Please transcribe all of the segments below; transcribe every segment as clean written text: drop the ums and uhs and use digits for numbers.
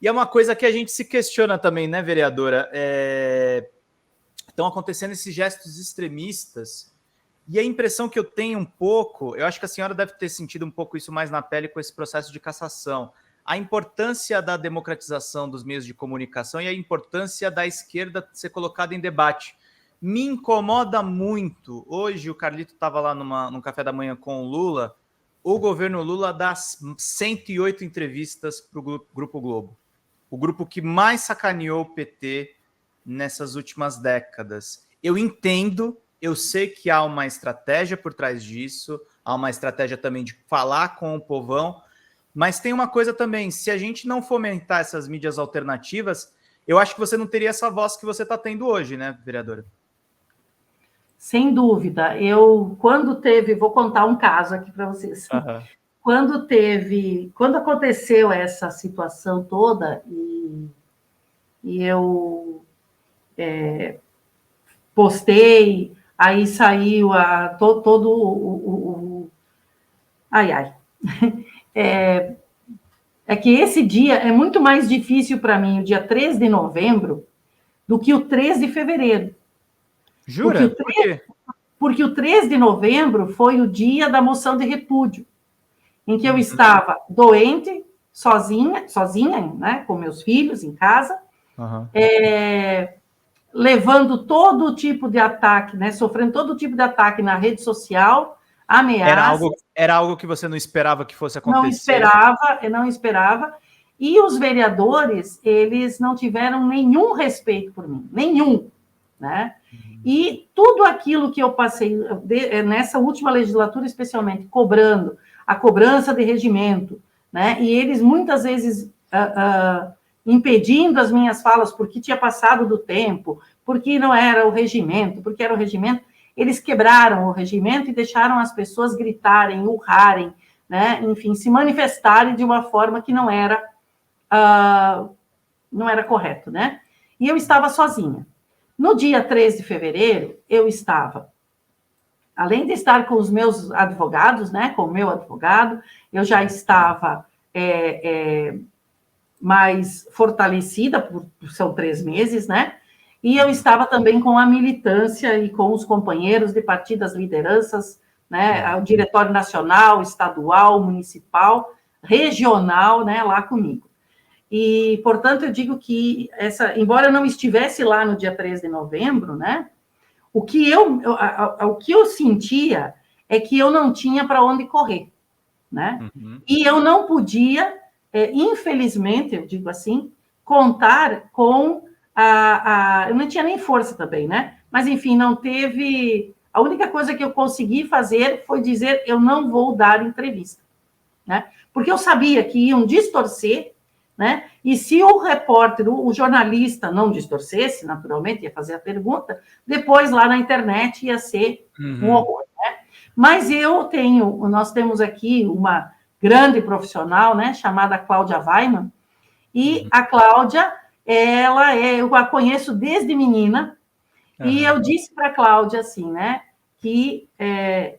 E é uma coisa que a gente se questiona também, né, vereadora? Estão acontecendo esses gestos extremistas, e a impressão que eu tenho um pouco, eu acho que a senhora deve ter sentido um pouco isso mais na pele com esse processo de cassação, a importância da democratização dos meios de comunicação e a importância da esquerda ser colocada em debate. Me incomoda muito. Hoje o Carlito estava lá num café da manhã com o Lula. O governo Lula dá 108 entrevistas para o Grupo Globo. O grupo que mais sacaneou o PT nessas últimas décadas. Eu entendo, eu sei que há uma estratégia por trás disso, há uma estratégia também de falar com o povão, mas tem uma coisa também, se a gente não fomentar essas mídias alternativas, eu acho que você não teria essa voz que você está tendo hoje, né, vereadora? Sem dúvida. Vou contar um caso aqui para vocês. Uhum. Quando aconteceu essa situação toda, e eu postei, aí saiu todo o... Ai. É que esse dia é muito mais difícil para mim, o dia 3 de novembro, do que o 3 de fevereiro. Jura? Por quê? Porque o 3 de novembro foi o dia da moção de repúdio, em que eu estava doente, sozinha, né, com meus filhos em casa, levando todo tipo de ataque, né, sofrendo todo tipo de ataque na rede social, ameaças. Era algo que você não esperava que fosse acontecer? Não esperava. E os vereadores, eles não tiveram nenhum respeito por mim, nenhum, né? E tudo aquilo que eu passei nessa última legislatura, especialmente, cobrando, a cobrança de regimento, né? E eles muitas vezes impedindo as minhas falas porque tinha passado do tempo, porque não era o regimento, porque era o regimento, eles quebraram o regimento e deixaram as pessoas gritarem, urrarem, né? Enfim, se manifestarem de uma forma que não era correto, né? E eu estava sozinha. No dia 3 de fevereiro, eu estava, além de estar com os meus advogados, né, com o meu advogado, eu já estava mais fortalecida, são 3 meses, né? E eu estava também com a militância e com os companheiros de partidas, lideranças, né? O diretório nacional, estadual, municipal, regional, né, lá comigo. E, portanto, eu digo que, embora eu não estivesse lá no dia 3 de novembro, né, o que eu sentia é que eu não tinha para onde correr, né? E eu não podia, infelizmente, eu digo assim, contar com eu não tinha nem força também, né? Mas, enfim, não teve... A única coisa que eu consegui fazer foi dizer, eu não vou dar entrevista, né? Porque eu sabia que iam distorcer, né? E se o repórter, o jornalista não distorcesse, naturalmente, ia fazer a pergunta, depois lá na internet ia ser um horror, né? Mas nós temos aqui uma grande profissional, né, chamada Cláudia Weiman, e a Cláudia, eu a conheço desde menina, e eu disse para a Cláudia assim, né, que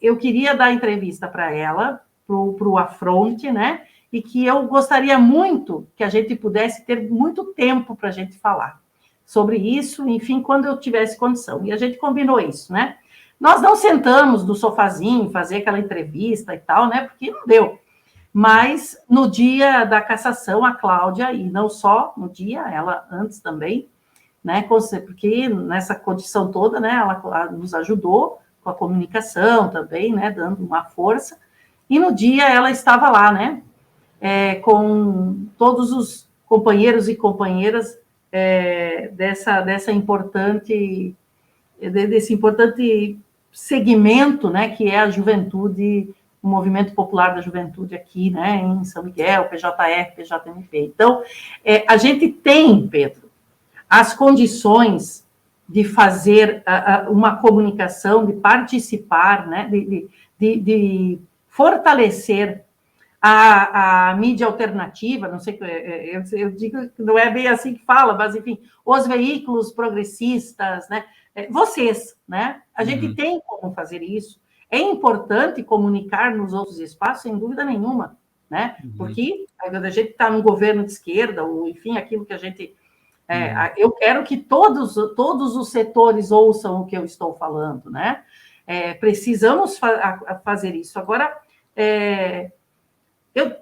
eu queria dar entrevista para ela, para o Afronte, né, e que eu gostaria muito que a gente pudesse ter muito tempo para a gente falar sobre isso, enfim, quando eu tivesse condição. E a gente combinou isso, né? Nós não sentamos no sofazinho, fazer aquela entrevista e tal, né? Porque não deu. Mas no dia da cassação, a Cláudia, e não só no dia, ela antes também, né? Porque nessa condição toda, né? Ela nos ajudou com a comunicação também, né? Dando uma força. E no dia ela estava lá, né? Com todos os companheiros e companheiras desse importante segmento, né, que é a juventude, o Movimento Popular da Juventude aqui, né, em São Miguel, PJR, PJMP. Então, a gente tem, Pedro, as condições de fazer uma comunicação, de participar, né, de fortalecer a mídia alternativa, não sei, eu digo que não é bem assim que fala, mas, enfim, os veículos progressistas, né? Vocês, né? A gente tem como fazer isso. É importante comunicar nos outros espaços, sem dúvida nenhuma, né? Porque a gente está num governo de esquerda, ou enfim, aquilo que a gente... eu quero que todos os setores ouçam o que eu estou falando, né? Precisamos fazer isso. Agora,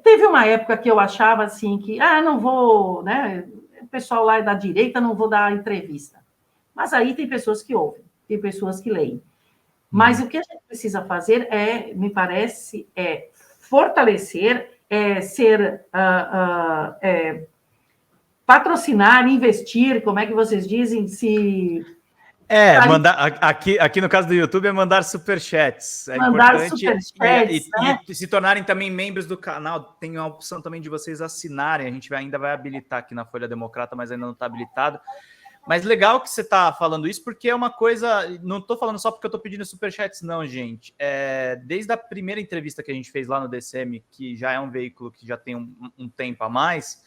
teve uma época que eu achava assim que, não vou, né? O pessoal lá é da direita, não vou dar entrevista. Mas aí tem pessoas que ouvem, tem pessoas que leem. Mas o que a gente precisa fazer me parece, fortalecer, patrocinar, investir, como é que vocês dizem, mandar aqui no caso do YouTube é mandar superchats. É mandar importante superchats, e se tornarem também membros do canal. Tem a opção também de vocês assinarem. A gente ainda vai habilitar aqui na Folha Democrata, mas ainda não está habilitado. Mas legal que você está falando isso, porque é uma coisa... Não estou falando só porque eu estou pedindo superchats, não, gente. Desde a primeira entrevista que a gente fez lá no DCM, que já é um veículo que já tem um tempo a mais...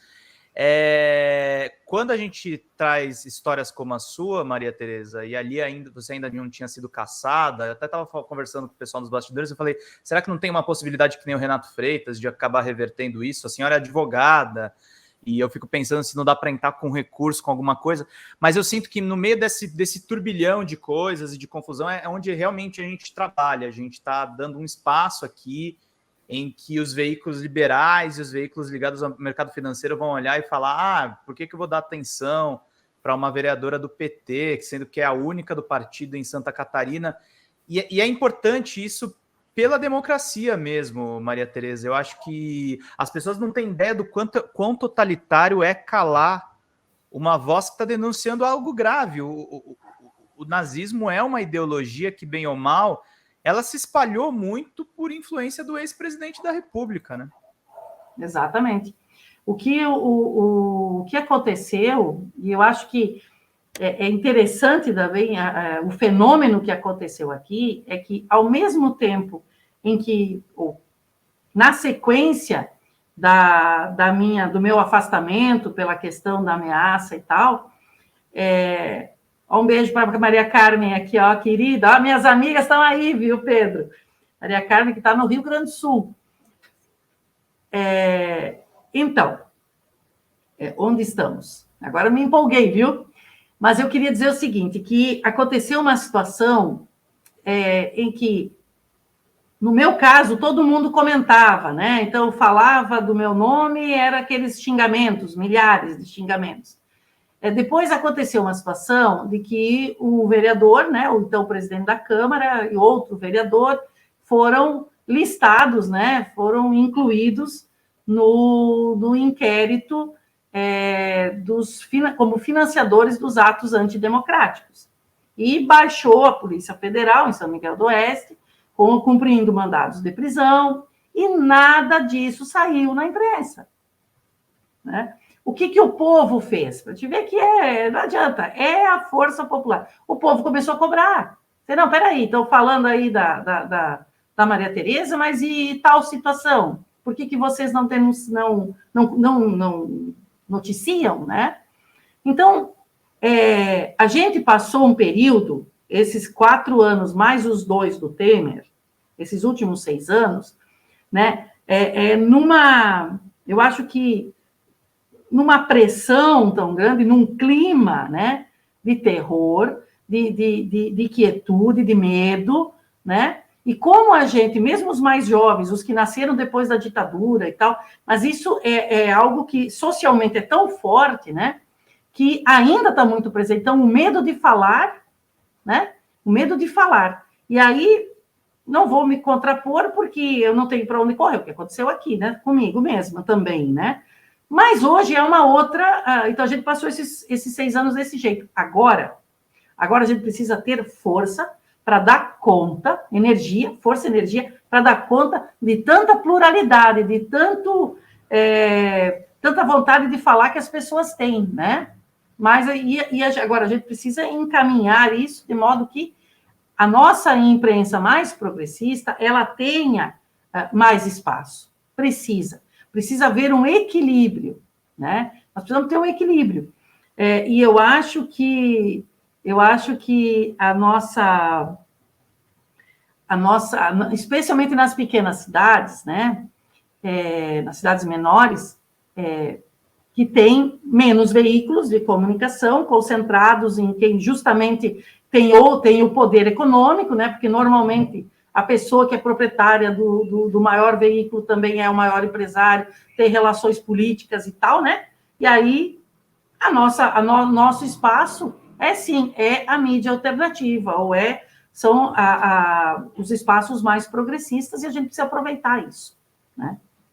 quando a gente traz histórias como a sua, Maria Tereza, e ali você ainda não tinha sido caçada, eu até estava conversando com o pessoal nos bastidores, eu falei, será que não tem uma possibilidade que nem o Renato Freitas de acabar revertendo isso? A senhora é advogada, e eu fico pensando se não dá para entrar com recurso, com alguma coisa, mas eu sinto que no meio desse turbilhão de coisas e de confusão é onde realmente a gente trabalha, a gente está dando um espaço aqui em que os veículos liberais e os veículos ligados ao mercado financeiro vão olhar e falar, por que eu vou dar atenção para uma vereadora do PT, sendo que é a única do partido em Santa Catarina? E é importante isso pela democracia mesmo, Maria Tereza. Eu acho que as pessoas não têm ideia do quão totalitário é calar uma voz que está denunciando algo grave. O nazismo é uma ideologia que, bem ou mal, ela se espalhou muito por influência do ex-presidente da República, né? Exatamente. O que aconteceu, e eu acho que é interessante também, o fenômeno que aconteceu aqui, é que, ao mesmo tempo em que, na sequência do meu afastamento pela questão da ameaça e tal, um beijo para a Maria Carmen aqui, ó, querida. Ó, minhas amigas estão aí, viu, Pedro? Maria Carmen, que está no Rio Grande do Sul. Então, onde estamos? Agora me empolguei, viu? Mas eu queria dizer o seguinte, que aconteceu uma situação em que, no meu caso, todo mundo comentava, né? Então, eu falava do meu nome, era aqueles xingamentos, milhares de xingamentos. Depois aconteceu uma situação de que o vereador, né, o então presidente da Câmara e outro vereador foram listados, né, foram incluídos no inquérito como financiadores dos atos antidemocráticos. E baixou a Polícia Federal em São Miguel do Oeste, cumprindo mandados de prisão, e nada disso saiu na imprensa, né? O que o povo fez? Para te ver que não adianta, é a força popular. O povo começou a cobrar. Não, peraí, estão falando aí da Maria Tereza, mas e tal situação? Por que vocês não noticiam, né? Então, a gente passou um período, esses 4 anos, mais os 2 do Temer, esses últimos 6 anos, né? Eu acho que numa pressão tão grande, num clima, né, de terror, de quietude, de medo, né? E como a gente, mesmo os mais jovens, os que nasceram depois da ditadura e tal, mas isso é algo que socialmente é tão forte, né, que ainda está muito presente. Então, o medo de falar, né? O medo de falar. E aí, não vou me contrapor, porque eu não tenho para onde correr, o que aconteceu aqui, né? Comigo mesma também, né? Mas hoje é uma outra... Então, a gente passou esses 6 anos desse jeito. Agora a gente precisa ter força para dar conta, força e energia, para dar conta de tanta pluralidade, de tanta vontade de falar que as pessoas têm, né? Mas agora a gente precisa encaminhar isso de modo que a nossa imprensa mais progressista, ela tenha mais espaço. Precisa haver um equilíbrio, né? Nós precisamos ter um equilíbrio. E eu acho que a nossa, especialmente nas pequenas cidades, né? nas cidades menores, que tem menos veículos de comunicação concentrados em quem justamente tem o poder econômico, né? Porque normalmente a pessoa que é proprietária do maior veículo também é o maior empresário, tem relações políticas e tal, né? E aí nosso espaço é a mídia alternativa, ou são os espaços mais progressistas, e a gente precisa aproveitar isso, né?